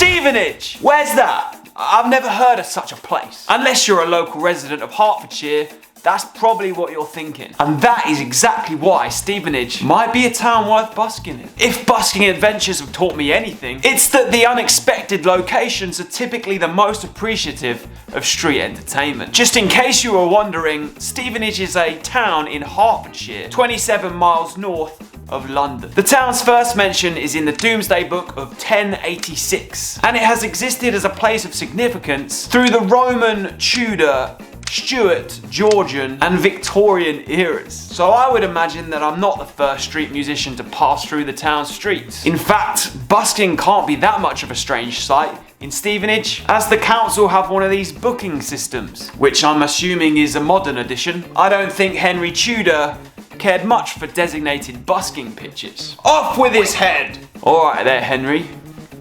Stevenage! Where's that? I've never heard of such a place. Unless you're a local resident of Hertfordshire, that's probably what you're thinking. And that is exactly why Stevenage might be a town worth busking in. If busking adventures have taught me anything, it's that the unexpected locations are typically the most appreciative of street entertainment. Just in case you were wondering, Stevenage is a town in Hertfordshire, 27 miles north of London. The town's first mention is in the Domesday Book of 1086, and it has existed as a place of significance through the Roman, Tudor, Stuart, Georgian and Victorian eras. So I would imagine that I'm not the first street musician to pass through the town's streets. In fact, busking can't be that much of a strange sight in Stevenage, as the council have one of these booking systems, which I'm assuming is a modern addition. I don't think Henry Tudor cared much for designated busking pitches. Off with his head! Alright there, Henry.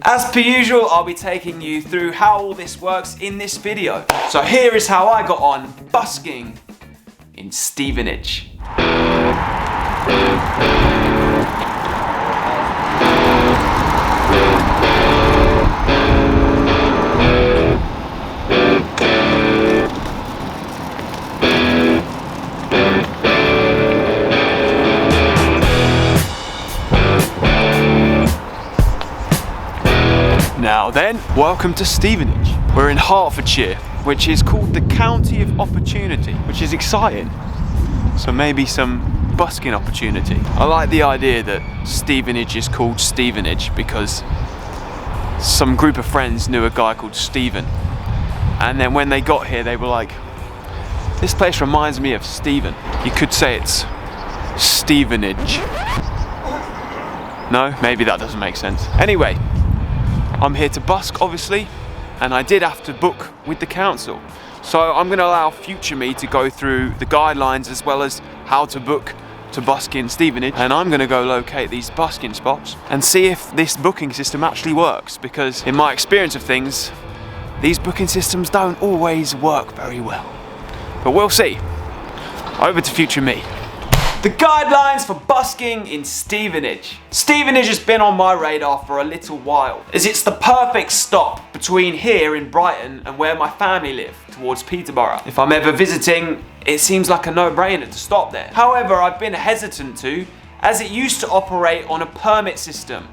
As per usual, I'll be taking you through how all this works in this video. So here is how I got on busking in Stevenage. Now then, welcome to Stevenage. We're in Hertfordshire, which is called the County of Opportunity, which is exciting. So maybe some busking opportunity. I like the idea that Stevenage is called Stevenage because some group of friends knew a guy called Stephen. And then when they got here, they were like, this place reminds me of Stephen. You could say it's Stevenage. No, maybe that doesn't make sense. Anyway, I'm here to busk, obviously, and I did have to book with the council. So I'm going to allow future me to go through the guidelines as well as how to book to busk in Stevenage, and I'm going to go locate these busking spots and see if this booking system actually works, because in my experience of things, these booking systems don't always work very well. But we'll see. Over to future me. The guidelines for busking in Stevenage. Stevenage has been on my radar for a little while, as it's the perfect stop between here in Brighton and where my family live, towards Peterborough. If I'm ever visiting, it seems like a no-brainer to stop there. However, I've been hesitant to, as it used to operate on a permit system.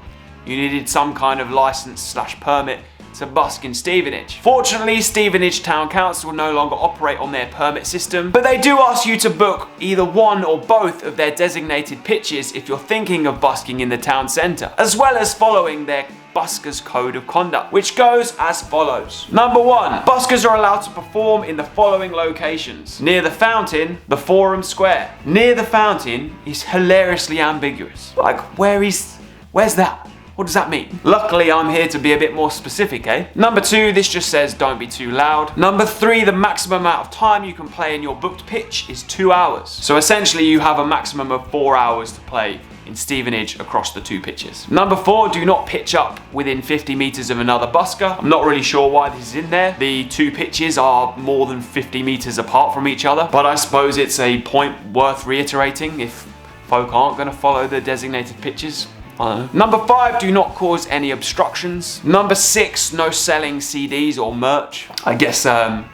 You needed some kind of license/permit to busk in Stevenage. Fortunately, Stevenage Town Council no longer operate on their permit system, but they do ask you to book either one or both of their designated pitches if you're thinking of busking in the town centre, as well as following their Buskers Code of Conduct, which goes as follows. Number 1, buskers are allowed to perform in the following locations. Near the fountain, the Forum Square. Near the fountain is hilariously ambiguous. Like, where's that? What does that mean? Luckily, I'm here to be a bit more specific, eh? Number 2, this just says don't be too loud. Number 3, the maximum amount of time you can play in your booked pitch is 2 hours. So essentially, you have a maximum of 4 hours to play in Stevenage across the 2 pitches. Number 4, do not pitch up within 50 metres of another busker. I'm not really sure why this is in there. The 2 pitches are more than 50 metres apart from each other, but I suppose it's a point worth reiterating if folk aren't going to follow the designated pitches. Number 5, do not cause any obstructions. Number 6, no selling CDs or merch. I guess I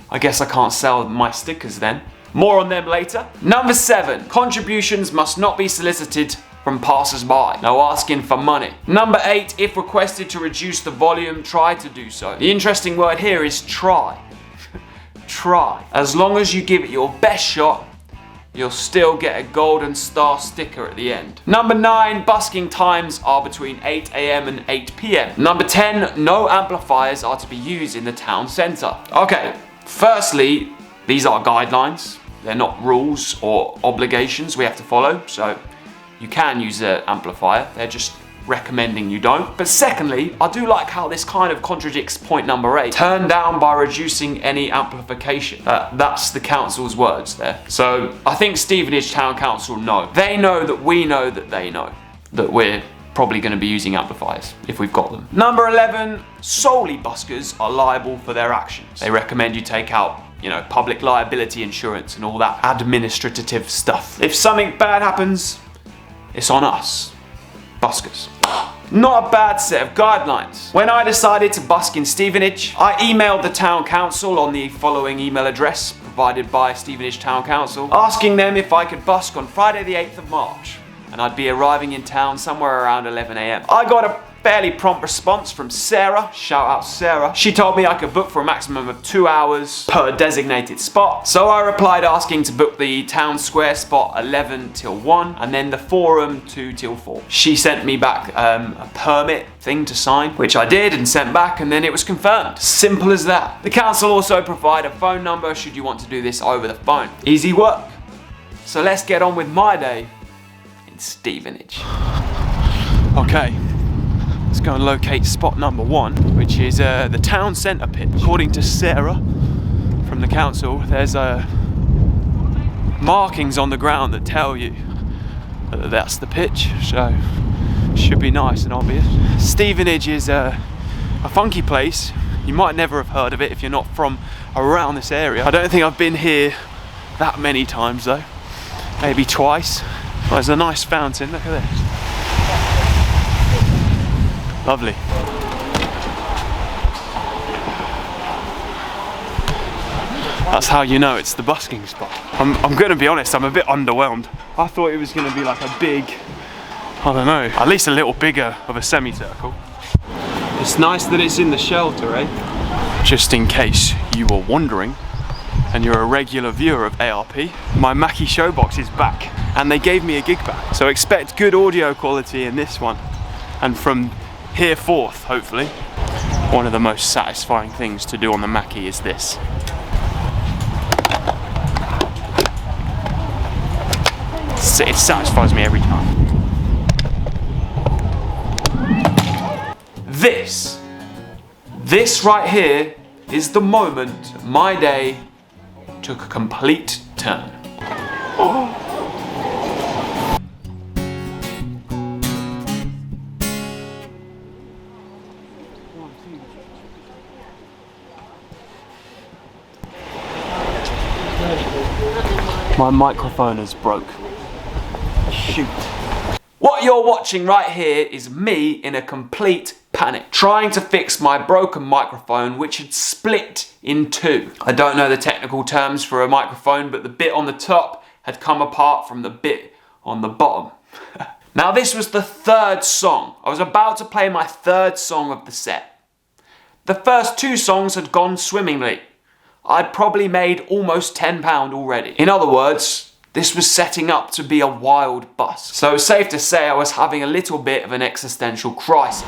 can't sell my stickers then. More on them later. Number 7, contributions must not be solicited from passers-by. No asking for money. Number 8, if requested to reduce the volume, try to do so. The interesting word here is try. Try. As long as you give it your best shot, you'll still get a golden star sticker at the end. Number 9, busking times are between 8 AM and 8 PM. Number 10, no amplifiers are to be used in the town centre. Okay, firstly, these are guidelines. They're not rules or obligations we have to follow, so you can use an amplifier. They're just recommending you don't. But secondly, I do like how this kind of contradicts point number 8. Turn down by reducing any amplification. That's the council's words there. So I think Stevenage Town Council know. They know that we know that they know that we're probably going to be using amplifiers if we've got them. Number 11, solely buskers are liable for their actions. They recommend you take out, public liability insurance and all that administrative stuff. If something bad happens, it's on us. Buskers. Not a bad set of guidelines. When I decided to busk in Stevenage, I emailed the town council on the following email address provided by Stevenage Town Council, asking them if I could busk on Friday the 8th of March, and I'd be arriving in town somewhere around 11 AM. I got a fairly prompt response from Sarah, shout out Sarah. She told me I could book for a maximum of 2 hours per designated spot. So I replied asking to book the town square spot 11 till 1 and then the forum 2 till 4. She sent me back a permit thing to sign, which I did and sent back, and then it was confirmed. Simple as that. The council also provide a phone number should you want to do this over the phone. Easy work. So let's get on with my day in Stevenage. Okay. Let's go and locate spot number 1, which is the town centre pitch. According to Sarah from the council, there's markings on the ground that tell you that that's the pitch, so should be nice and obvious. Stevenage is a funky place. You might never have heard of it if you're not from around this area. I don't think I've been here that many times though, maybe twice. Oh, there's a nice fountain, look at this. Lovely. That's how you know it's the busking spot. I'm gonna be honest, I'm a bit underwhelmed. I thought it was gonna be like a big, I don't know, at least a little bigger of a semicircle. It's nice that it's in the shelter, eh? Just in case you were wondering, and you're a regular viewer of ARP, my Mackie Showbox is back, and they gave me a gig bag. So expect good audio quality in this one, and from here forth, hopefully. One of the most satisfying things to do on the Mackie is this. It satisfies me every time. This right here is the moment my day took a complete turn. Oh. My microphone is broke. Shoot. What you're watching right here is me in a complete panic, trying to fix my broken microphone which had split in two. I don't know the technical terms for a microphone, but the bit on the top had come apart from the bit on the bottom. Now this was the third song. I was about to play my third song of the set. The first two songs had gone swimmingly. I'd probably made almost £10 already. In other words, this was setting up to be a wild bust. So it's safe to say I was having a little bit of an existential crisis.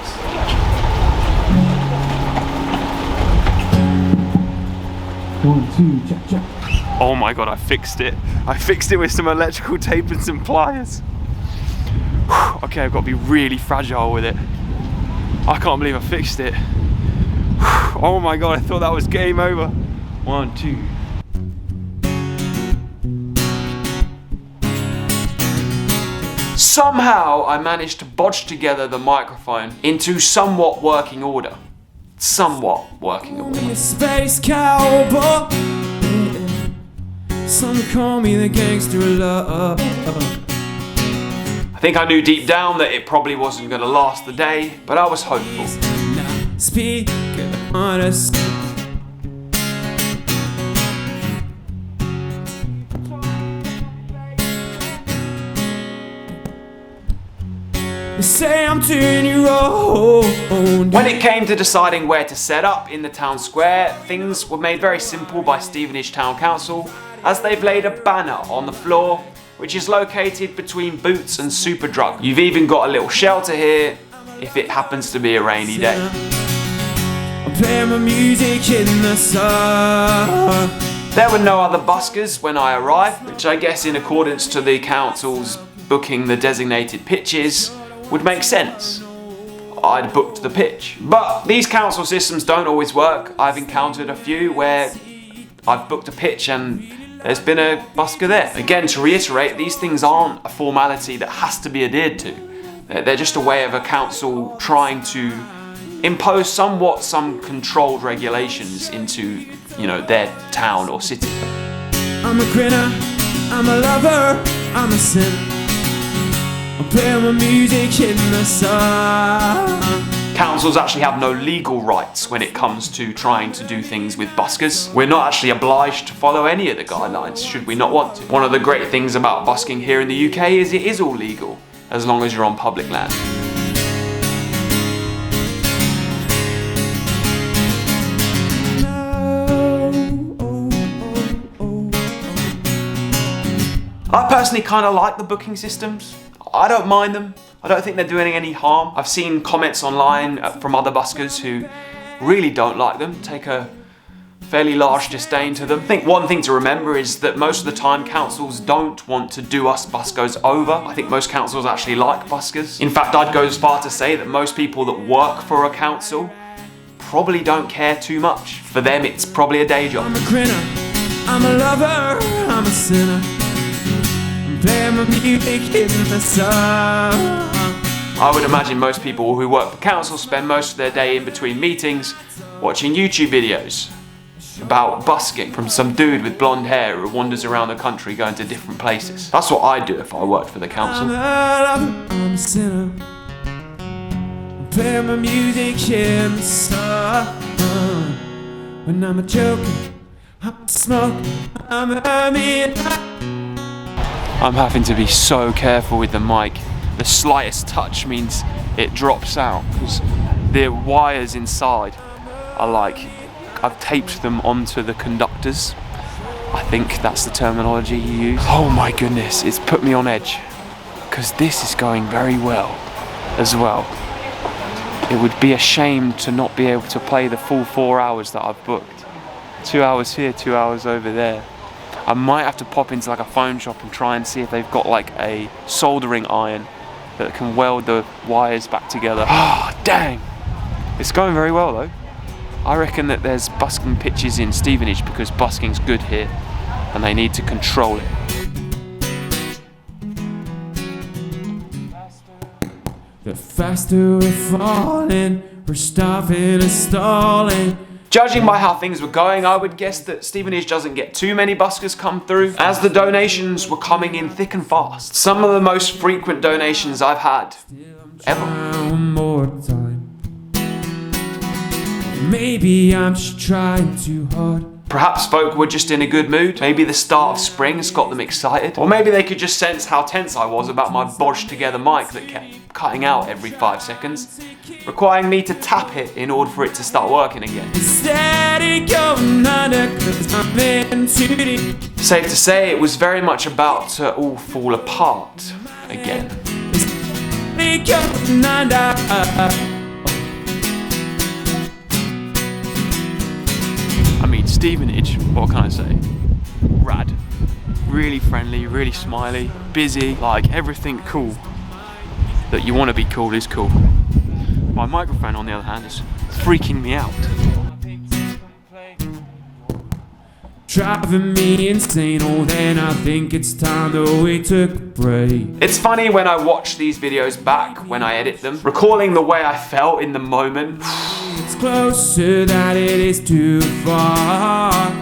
One, two, check, check. Oh my god, I fixed it. I fixed it with some electrical tape and some pliers. Okay, I've got to be really fragile with it. I can't believe I fixed it. Oh my god, I thought that was game over. 1, 2. Somehow I managed to bodge together the microphone into somewhat working order. Somewhat working order. Space cowboy. Some call me the gangster of love. I think I knew deep down that it probably wasn't going to last the day, but I was hopeful. Speak honest. They say I'm 10 years old. When it came to deciding where to set up in the town square, things were made very simple by Stevenage Town Council, as they've laid a banner on the floor which is located between Boots and Superdrug. You've even got a little shelter here if it happens to be a rainy day. I'm playing my music in the sun. There were no other buskers when I arrived, which I guess in accordance to the council's booking the designated pitches would make sense. I'd booked the pitch. But these council systems don't always work. I've encountered a few where I've booked a pitch and there's been a busker there. Again, to reiterate, these things aren't a formality that has to be adhered to. They're just a way of a council trying to impose some controlled regulations into, you know, their town or city. I'm a grinner, I'm a lover, I'm a sinner. I'm playing my music in the sun. Councils actually have no legal rights when it comes to trying to do things with buskers. We're not actually obliged to follow any of the guidelines should we not want to. One of the great things about busking here in the UK is it is all legal as long as you're on public land. I personally kind of like the booking systems. I don't mind them. I don't think they're doing any harm. I've seen comments online from other buskers who really don't like them, take a fairly large disdain to them. I think one thing to remember is that most of the time councils don't want to do us buskers over. I think most councils actually like buskers. In fact, I'd go as far to say that most people that work for a council probably don't care too much. For them, it's probably a day job. I'm a grinner, I'm a lover, I'm a sinner. I'm playing my music in the sun. I would imagine most people who work for council spend most of their day in between meetings watching YouTube videos about busking from some dude with blonde hair who wanders around the country going to different places. That's what I'd do if I worked for the council. I'm a lover, I'm a sinner. I'm playing my music in the sun. When I'm a joker, I'm a smoker, I'm a man. I'm having to be so careful with the mic. The slightest touch means it drops out because the wires inside are like, I've taped them onto the conductors. I think that's the terminology you use. Oh my goodness, it's put me on edge because this is going very well as well. It would be a shame to not be able to play the full 4 hours that I've booked. 2 hours here, 2 hours over there. I might have to pop into like a phone shop and try and see if they've got like a soldering iron that can weld the wires back together. Ah, dang! It's going very well though. I reckon that there's busking pitches in Stevenage because busking's good here and they need to control it. The faster we're falling, we're stopping and stalling. Judging by how things were going, I would guess that Stevenage doesn't get too many buskers come through, as the donations were coming in thick and fast. Some of the most frequent donations I've had ever. One more time. Maybe I'm just trying too hard. Perhaps folk were just in a good mood. Maybe the start of spring has got them excited. Or maybe they could just sense how tense I was about my bodged together mic that kept cutting out every 5 seconds, requiring me to tap it in order for it to start working again. Safe to say, it was very much about to all fall apart again. I mean, Stevenage, what can I say? Rad. Really friendly, really smiley, busy, like everything cool that you want to be cool is cool. My microphone, on the other hand, is freaking me out. Driving me insane, oh then I think it's time that we took a break. It's funny when I watch these videos back, when I edit them, recalling the way I felt in the moment. It's closer that it is too far.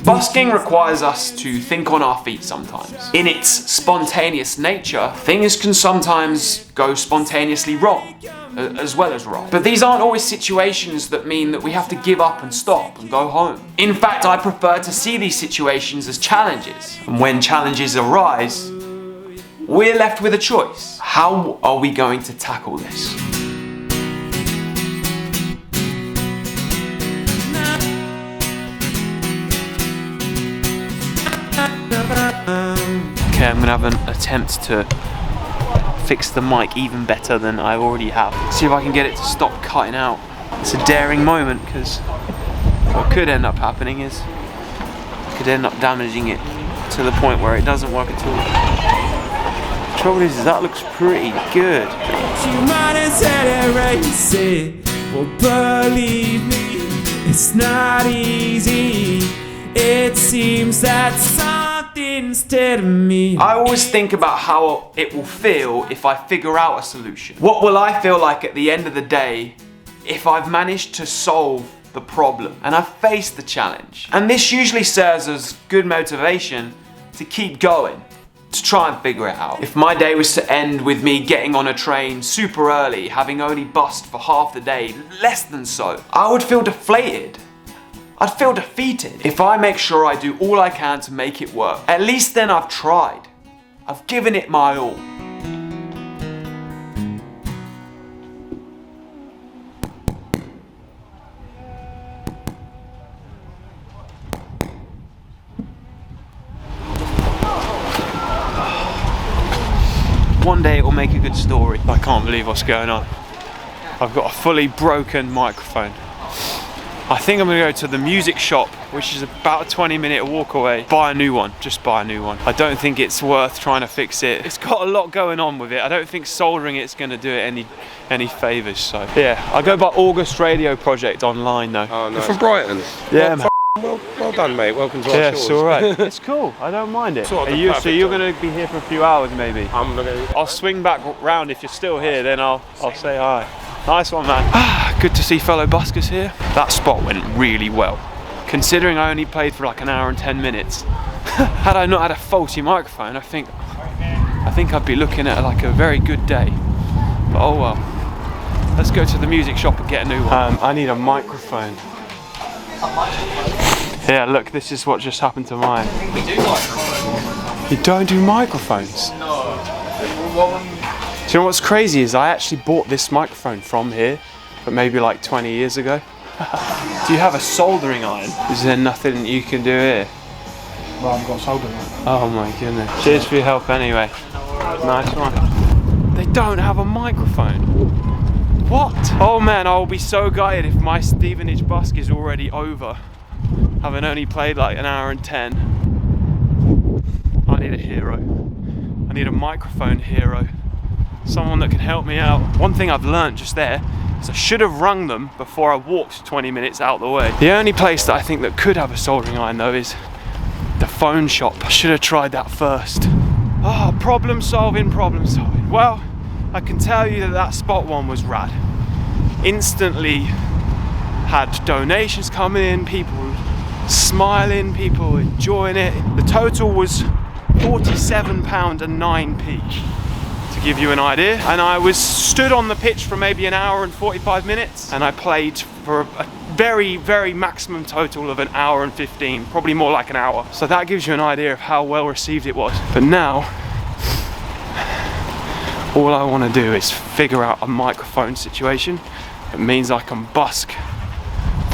Busking requires us to think on our feet sometimes. In its spontaneous nature, things can sometimes go spontaneously wrong, as well as wrong. But these aren't always situations that mean that we have to give up and stop and go home. In fact, I prefer to see these situations as challenges. And when challenges arise, we're left with a choice. How are we going to tackle this? Okay, I'm gonna have an attempt to fix the mic even better than I already have. See if I can get it to stop cutting out. It's a daring moment because what could end up happening is I could end up damaging it to the point where it doesn't work at all. The trouble is that looks pretty good. You might have said it right, you said, well believe me, it's not easy. It seems that something's telling me. I always think about how it will feel if I figure out a solution. What will I feel like at the end of the day if I've managed to solve the problem and I've faced the challenge? And this usually serves as good motivation to keep going, to try and figure it out. If my day was to end with me getting on a train super early, having only busked for half the day, less than so, I would feel deflated. I'd feel defeated. If I make sure I do all I can to make it work, at least then I've tried. I've given it my all. One day it will make a good story. I can't believe what's going on. I've got a fully broken microphone. I think I'm gonna go to the music shop, which is about a 20-minute walk away, buy a new one, just buy a new one. I don't think it's worth trying to fix it. It's got a lot going on with it. I don't think soldering it's gonna do it any favors, so. Yeah, I go by August Radio Project online though. Oh, no. You're from Brighton? Yeah, man. Well done, mate. Welcome to our Yeah, shores. it's alright. It's cool, I don't mind it. So you're gonna be here for a few hours maybe? I'll swing back round if you're still here, then I'll say hi. Nice one, man. Good to see fellow buskers here. That spot went really well. Considering I only played for like an hour and 10 minutes. Had I not had a faulty microphone, I think I'd be looking at like a very good day. But oh well. Let's go to the music shop and get a new one. I need a microphone. Yeah, look, this is what just happened to mine. I think we do microphones. You don't do microphones? No. Do you know what's crazy is I actually bought this microphone from here, but maybe like 20 years ago. Do you have a soldering iron? Is there nothing you can do here? Well, I've got a soldering iron. Oh my goodness. Cheers for your help anyway. Nice one. They don't have a microphone. What? Oh man, I'll be so gutted if my Stevenage busk is already over, having only played like an hour and 10. I need a hero. I need a microphone hero. Someone that can help me out. One thing I've learned just there is I should have rung them before I walked 20 minutes out the way. The only place that I think that could have a soldering iron though is the phone shop. I should have tried that first. Oh, problem solving. Well, I can tell you that that spot one was rad. Instantly had donations coming in, people smiling, people enjoying it. The total was £47 and 9p. To give you an idea, and I was stood on the pitch for maybe an hour and 45 minutes, and I played for a very, very maximum total of an hour and 15, probably more like an hour. So that gives you an idea of how well received it was. But now, all I want to do is figure out a microphone situation that means I can busk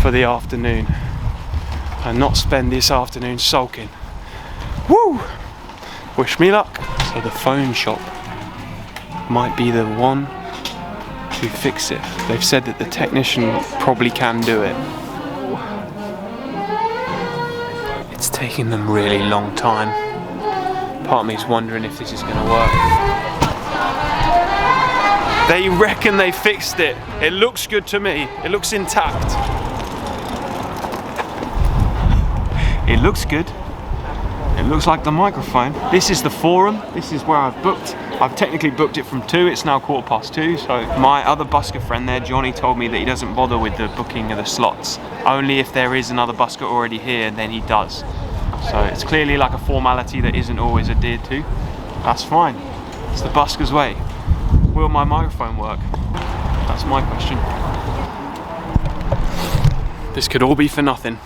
for the afternoon and not spend this afternoon sulking. Woo! Wish me luck. So the phone shop might be the one to fix it. They've said that the technician probably can do it. It's taking them really long time. Part of me is wondering if this is going to work. They reckon they fixed it. It looks good to me. It looks intact. It looks good. It looks like the microphone. This is the forum. This is where I've booked. I've technically booked it from 2, it's now 2:15, so my other busker friend there, Johnny, told me that he doesn't bother with the booking of the slots. Only if there is another busker already here, then he does. So it's clearly like a formality that isn't always adhered to. That's fine. It's the busker's way. Will my microphone work? That's my question. This could all be for nothing.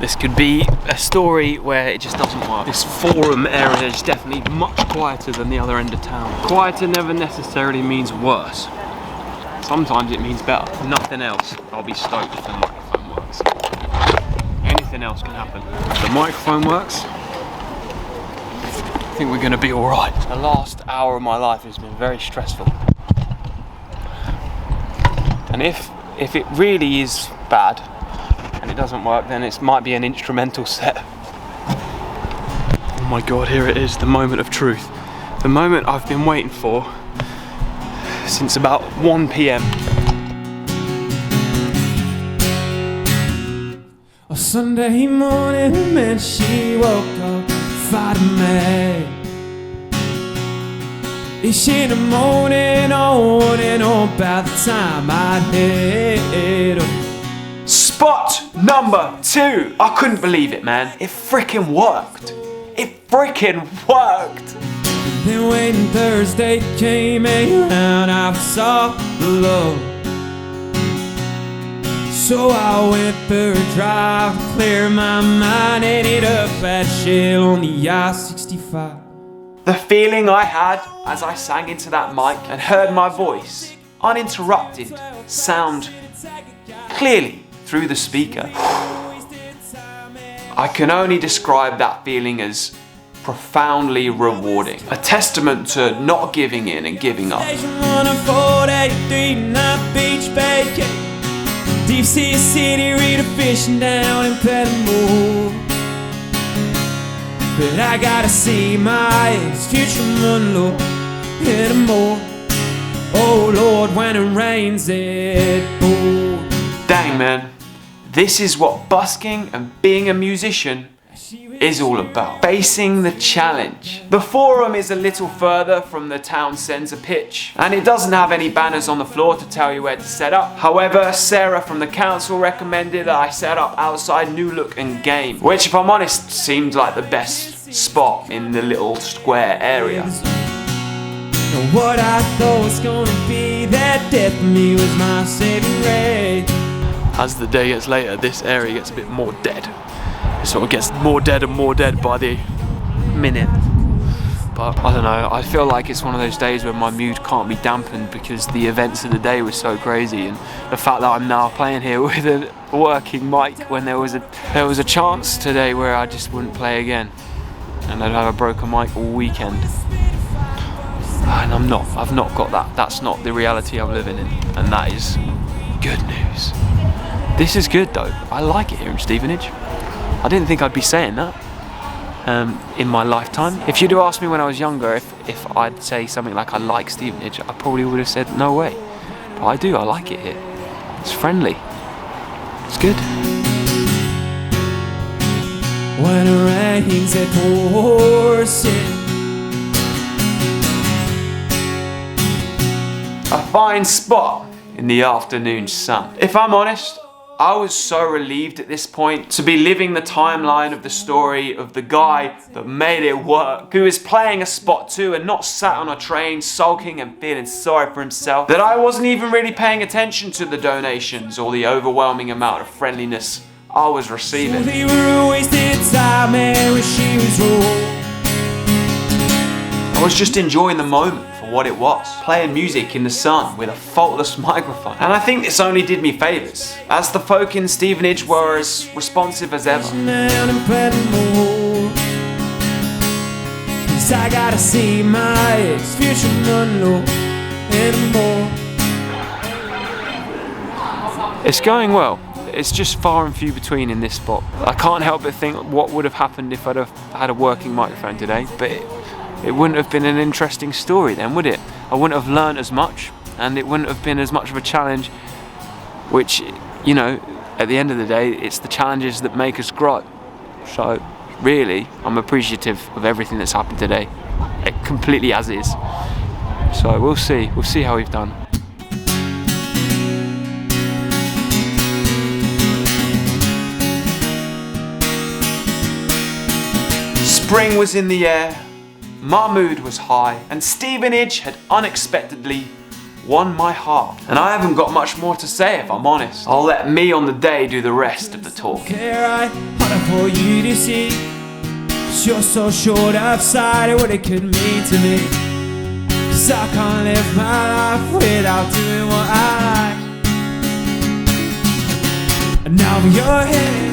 This could be a story where it just doesn't work. This forum area is definitely much quieter than the other end of town. Quieter never necessarily means worse. Sometimes it means better. Nothing else. I'll be stoked if the microphone works. Anything else can happen. If the microphone works, I think we're gonna be all right. The last hour of my life has been very stressful. And if it really is bad, and it doesn't work, then it might be an instrumental set. Oh my god, here it is, the moment of truth. The moment I've been waiting for since about 1 p.m. A Sunday morning, and she woke up fighting me. It's in the morning, on and on, by the time I'd head up. Spot number 2. I couldn't believe it, man. It freaking worked. It freaking worked. Then when Thursday came around, I saw the love. So I went for a drive to clear my mind, ended up at Shell on the I-65. The feeling I had as I sang into that mic and heard my voice, uninterrupted, sound clearly through the speaker. I can only describe that feeling as profoundly rewarding. A testament to not giving in and giving up. Deep Sea City, read a fishing down in Pettimore. But I gotta see my ex-future Monroe anymore. Oh Lord, when it rains it pours. Dang man, this is what busking and being a musician is all about. Facing the challenge. The forum is a little further from the town centre pitch, and it doesn't have any banners on the floor to tell you where to set up. However, Sarah from the council recommended that I set up outside New Look and Game, which if I'm honest seemed like the best spot in the little square area. What I thought was gonna be that death for me was my saving grace. As the day gets later, this area gets a bit more dead. It sort of gets more dead and more dead by the minute. But I don't know, I feel like it's one of those days where my mood can't be dampened because the events of the day were so crazy, and the fact that I'm now playing here with a working mic when there was a chance today where I just wouldn't play again and I'd have a broken mic all weekend. And I've not got that. That's not the reality I'm living in, and that is good news. This is good though. I like it here in Stevenage. I didn't think I'd be saying that in my lifetime. If you'd have asked me when I was younger if I'd say something like I like Stevenage, I probably would have said no way. But I do, I like it here. It's friendly. It's good. When it rains it pours in. A fine spot in the afternoon sun. If I'm honest, I was so relieved at this point to be living the timeline of the story of the guy that made it work, who is playing a spot too and not sat on a train sulking and feeling sorry for himself, that I wasn't even really paying attention to the donations or the overwhelming amount of friendliness I was receiving. They were wasted time when she was old. I was just enjoying the moment for what it was, playing music in the sun with a faultless microphone. And I think this only did me favours, as the folk in Stevenage were as responsive as ever. I gotta see my ex-future Monroe anymore. It's going well. It's just far and few between in this spot. I can't help but think what would have happened if I'd have had a working microphone today, but it wouldn't have been an interesting story then, would it? I wouldn't have learned as much, and it wouldn't have been as much of a challenge, which, you know, at the end of the day, it's the challenges that make us grow. So, really, I'm appreciative of everything that's happened today, completely as is. So we'll see how we've done. Spring was in the air, my mood was high, and Stevenage had unexpectedly won my heart. And I haven't got much more to say if I'm honest. I'll let me on the day do the rest of the talking. Harder for you to see, 'cause you're so short of sight of what it could mean to me. 'Cause I can't live my life without doing what I like. And now you're here,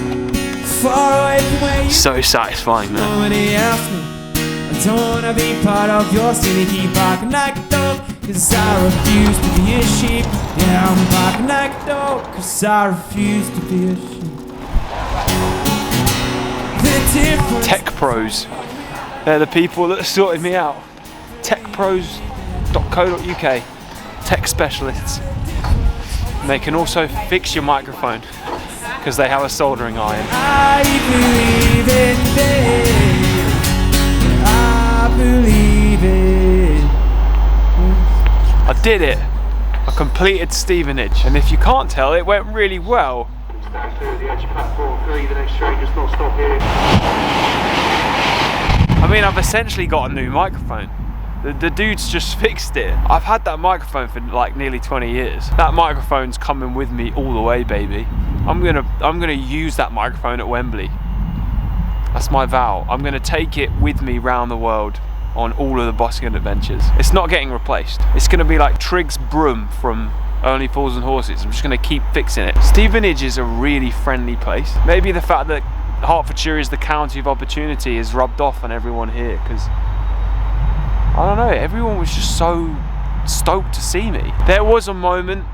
far away from where you So satisfying, man. Nobody asked me. I don't wanna be part of your city. Keep barking like a dog, 'cause I refuse to be a sheep. Yeah, I'm barking like a dog, 'cause I refuse to be a sheep. The difference. Tech Pros. They're the people that sorted me out. techpros.co.uk. Tech specialists. And they can also fix your microphone because they have a soldering iron. I believe in faith. I believe it. I did it. I completed Stevenage, and if you can't tell, it went really well. Stand through the edge platform 3, the next train does not stop here. I mean, I've essentially got a new microphone. The dude's just fixed it. I've had that microphone for like nearly 20 years. That microphone's coming with me all the way, baby. I'm gonna use that microphone at Wembley. That's my vow. I'm gonna take it with me round the world on all of the Busking adventures. It's not getting replaced. It's gonna be like Trig's broom from Only Fools and Horses. I'm just gonna keep fixing it. Stevenage is a really friendly place. Maybe the fact that Hertfordshire is the county of opportunity is rubbed off on everyone here, because I don't know, everyone was just so stoked to see me. There was a moment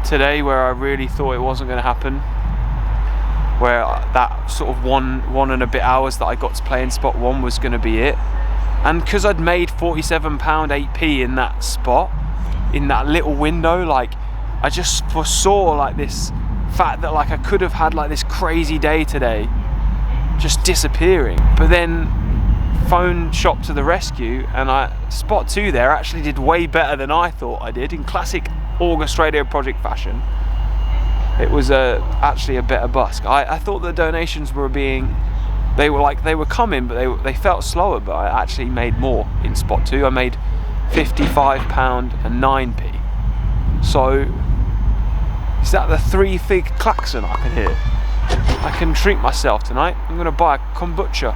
today where I really thought it wasn't going to happen, where that sort of one and a bit hours that I got to play in spot 1 was going to be it. And because I'd made £47 8p in that spot, in that little window, like I just foresaw like this fact that like I could have had like this crazy day today just disappearing. But then phone shop to the rescue, and spot 2 there actually did way better than I thought I did, in classic August Radio Project fashion. It was actually a better busk. I thought the donations were they were coming, but they felt slower, but I actually made more in spot 2. I made £55 and 9p. So is that the 3-fig klaxon I can hear? I can treat myself tonight. I'm gonna buy a kombucha.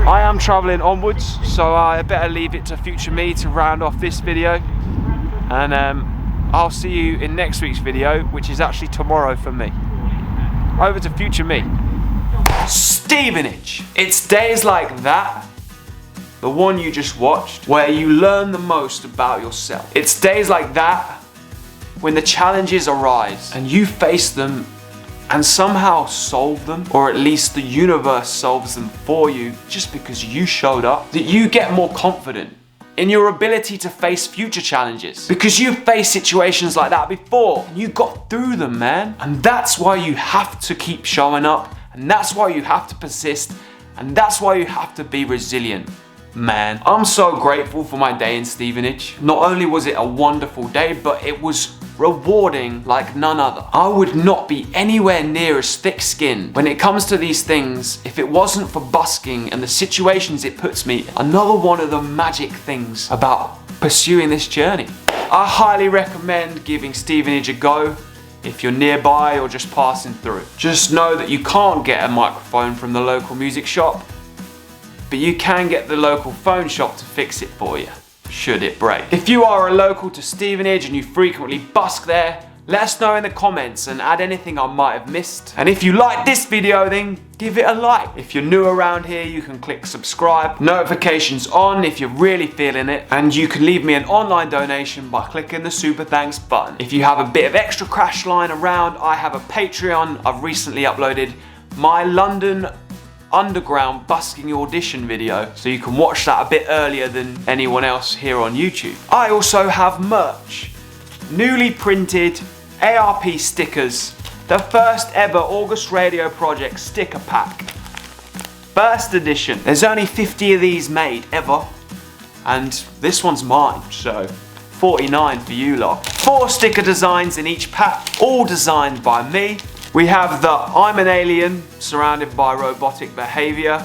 I am travelling onwards, so I better leave it to future me to round off this video, and I'll see you in next week's video, which is actually tomorrow for me. Over to future me. Stevenage. It's days like that, the one you just watched, where you learn the most about yourself. It's days like that when the challenges arise and you face them and somehow solve them, or at least the universe solves them for you just because you showed up, that you get more confident in your ability to face future challenges, because you've faced situations like that before and you got through them, man. And that's why you have to keep showing up, and that's why you have to persist, and that's why you have to be resilient, man. I'm so grateful for my day in Stevenage. Not only was it a wonderful day, but it was rewarding like none other. I would not be anywhere near as thick-skinned when it comes to these things if it wasn't for busking and the situations it puts me. Another one of the magic things about pursuing this journey. I highly recommend giving Stevenage a go if you're nearby or just passing through. Just know that you can't get a microphone from the local music shop, but you can get the local phone shop to fix it for you, should it break. If you are a local to Stevenage and you frequently busk there, let us know in the comments and add anything I might have missed. And if you like this video, then give it a like. If you're new around here, you can click subscribe, notifications on if you're really feeling it, and you can leave me an online donation by clicking the super thanks button. If you have a bit of extra cash lying around, I have a Patreon. I've recently uploaded my London Underground busking audition video, so you can watch that a bit earlier than anyone else here on YouTube. I also have merch, newly printed ARP stickers, the first ever August Radio Project sticker pack, first edition. There's only 50 of these made ever, and this one's mine, so 49 for you lot. 4 sticker designs in each pack, all designed by me. We have the I'm an alien surrounded by robotic behavior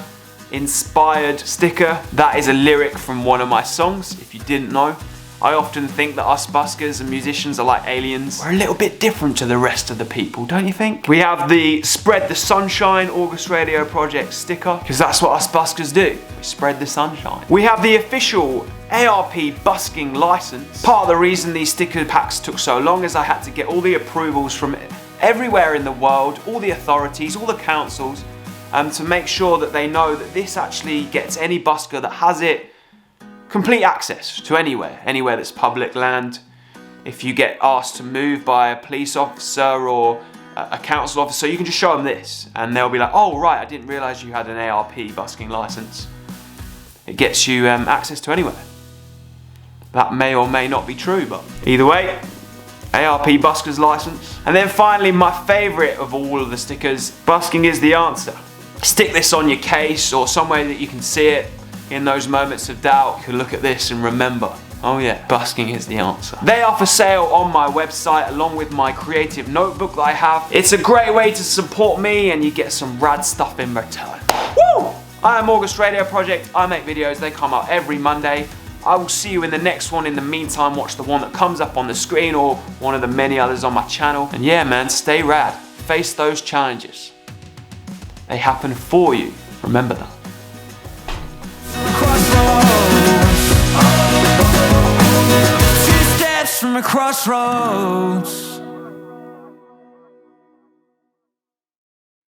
inspired sticker. That is a lyric from one of my songs, if you didn't know. I often think that us buskers and musicians are like aliens. We're a little bit different to the rest of the people, don't you think? We have the Spread the Sunshine August Radio Project sticker, because that's what us buskers do. We spread the sunshine. We have the official ARP busking license. Part of the reason these sticker packs took so long is I had to get all the approvals from everywhere in the world, all the authorities, all the councils, to make sure that they know that this actually gets any busker that has it complete access to anywhere that's public land. If you get asked to move by a police officer or a council officer, you can just show them this and they'll be like, oh right, I didn't realise you had an ARP busking license. It gets you access to anywhere. That may or may not be true, but either way, ARP busker's license. And then finally, my favourite of all of the stickers, busking is the answer. Stick this on your case or somewhere that you can see it in those moments of doubt. You can look at this and remember, oh yeah, busking is the answer. They are for sale on my website along with my creative notebook that I have. It's a great way to support me and you get some rad stuff in return. Woo! I am August Radio Project. I make videos, they come out every Monday. I will see you in the next one. In the meantime, watch the one that comes up on the screen or one of the many others on my channel. And yeah, man, stay rad. Face those challenges. They happen for you. Remember that. Two steps from a crossroads.